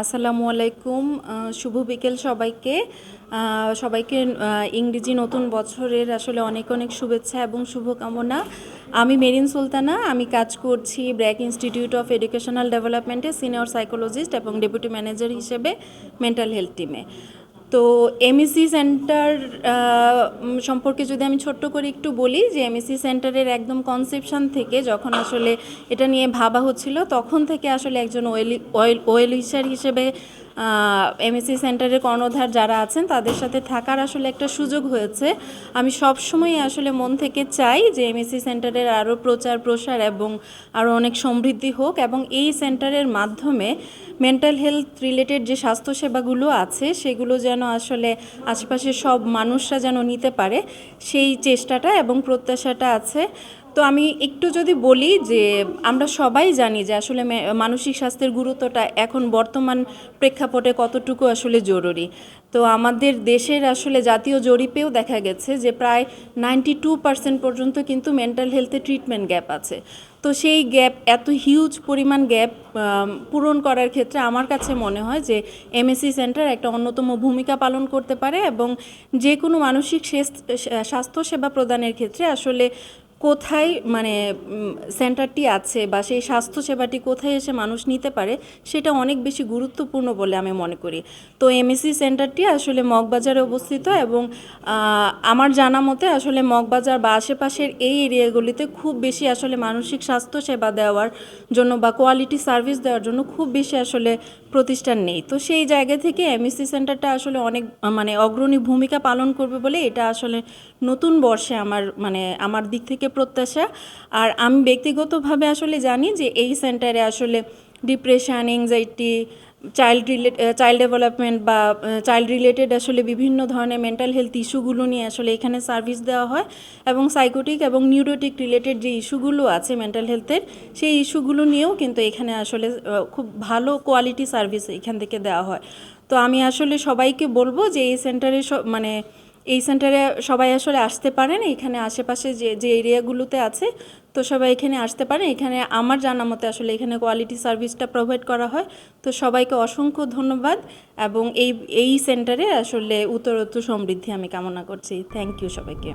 আসসালামু আলাইকুম। শুভ বিকেল সবাইকে। সবাইকে ইংরেজি নতুন বছরের আসলে অনেক অনেক শুভেচ্ছা এবং শুভকামনা। আমি মেরিন সুলতানা। আমি কাজ করছি ব্র্যাক ইনস্টিটিউট অফ এডুকেশনাল ডেভেলপমেন্টে সিনিয়র সাইকোলজিস্ট এবং ডেপুটি ম্যানেজার হিসেবে মেন্টাল হেলথ টিমে। তো এমএসসি সেন্টার সম্পর্কে যদি আমি ছোট্ট করে একটু বলি, যে এমএসসি সেন্টারের একদম কনসেপশন থেকে যখন আসলে এটা নিয়ে ভাবা হচ্ছিল, তখন থেকে আসলে একজন ওয়েলউইশার হিসেবে এমএসসি সেন্টারের কর্ণধার যারা আছেন তাদের সাথে থাকার আসলে একটা সুযোগ হয়েছে। আমি সবসময় আসলে মন থেকে চাই যে এমএসসি সেন্টারের আরও প্রচার প্রসার এবং আরও অনেক সমৃদ্ধি হোক, এবং এই সেন্টারের মাধ্যমে মেন্টাল হেলথ রিলেটেড যে স্বাস্থ্যসেবাগুলো আছে সেগুলো যেন আসলে আশেপাশের সব মানুষরা যেন নিতে পারে, সেই চেষ্টাটা এবং প্রত্যাশাটা আছে। তো আমি একটু যদি বলি যে আমরা সবাই জানি যে আসলে মানসিক স্বাস্থ্যের গুরুত্বটা এখন বর্তমান প্রেক্ষাপটে কতটুকু আসলে জরুরি। তো আমাদের দেশের আসলে জাতীয় জরিপেও দেখা গেছে যে প্রায় 92% পর্যন্ত কিন্তু মেন্টাল হেলথে ট্রিটমেন্ট গ্যাপ আছে। তো সেই গ্যাপ, এত হিউজ পরিমাণ গ্যাপ পূরণ করার ক্ষেত্রে আমার কাছে মনে হয় যে এমএসসি সেন্টার একটা অন্যতম ভূমিকা পালন করতে পারে, এবং যে কোনো মানসিক স্বাস্থ্যসেবা প্রদানের ক্ষেত্রে আসলে কোথায় সেন্টারটি আছে বা সেই স্বাস্থ্যসেবাটি কোথায় এসে মানুষ নিতে পারে সেটা অনেক বেশি গুরুত্বপূর্ণ বলে আমি মনে করি। তো এমএসসি সেন্টারটি আসলে মগবাজারে অবস্থিত, এবং আমার জানা মতে আসলে মগবাজার বা আশেপাশের এই এরিয়াগুলিতে খুব বেশি আসলে মানসিক স্বাস্থ্যসেবা দেওয়ার জন্য বা কোয়ালিটি সার্ভিস দেওয়ার জন্য খুব বেশি আসলে প্রতিষ্ঠান নেই। তো সেই জায়গা থেকে এমএসসি সেন্টারটা আসলে অনেক অগ্রণী ভূমিকা পালন করবে বলে এটা আসলে নতুন বর্ষে আমার দিক থেকে প্রত্যাশা। আর আমি ব্যক্তিগতভাবে আসলে জানি যে এই সেন্টারে আসলে ডিপ্রেশন, এংজাইটি, চাইল্ড ডেভেলপমেন্ট বা চাইল্ড রিলেটেড আসলে বিভিন্ন ধরনের মেন্টাল হেলথ ইস্যুগুলো নিয়ে আসলে এখানে সার্ভিস দেওয়া হয়, এবং সাইকোটিক এবং নিউরোটিক রিলেটেড যে ইস্যুগুলো আছে মেন্টাল হেলথের, সেই ইস্যুগুলো নিয়েও কিন্তু এখানে আসলে খুব ভালো কোয়ালিটি সার্ভিস এখান থেকে দেওয়া হয়। তো আমি আসলে সবাইকে বলবো যে এই সেন্টারে সবাই আসলে আসতে পারেন। এখানে আশেপাশে যে যে এরিয়াগুলোতে আছে, তো সবাই এখানে আসতে পারেন। এখানে আমার জানা মতে আসলে এখানে কোয়ালিটি সার্ভিসটা প্রোভাইড করা হয়। তো সবাইকে অসংখ্য ধন্যবাদ, এবং এই সেন্টারে আসলে উত্তরোত্তর সমৃদ্ধি আমি কামনা করছি। থ্যাংক ইউ সবাইকে।